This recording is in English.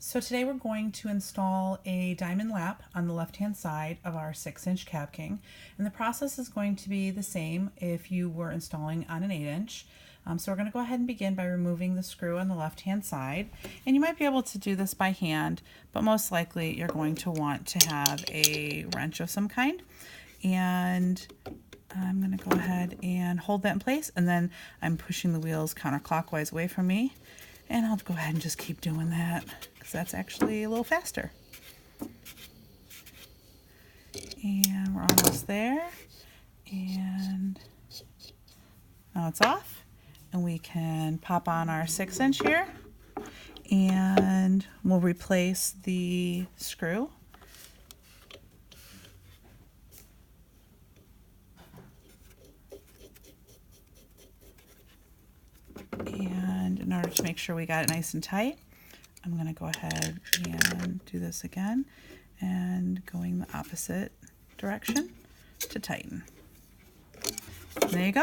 So today we're going to install a diamond lap on the left-hand side of our 6-inch CabKing, and the process is going to be the same if you were installing on an 8-inch. So we're going to go ahead and begin by removing the screw on the left-hand side, and you might be able to do this by hand, but most likely you're going to want to have a wrench of some kind. And I'm going to go ahead and hold that in place, and then I'm pushing the wheels counterclockwise away from me, and I'll go ahead and just keep doing that because that's actually a little faster. And we're almost there, and now it's off, and we can pop on our 6-inch here, and we'll replace the screw. And in order to make sure we got it nice and tight, I'm going to go ahead and do this again and going the opposite direction to tighten. And there you go.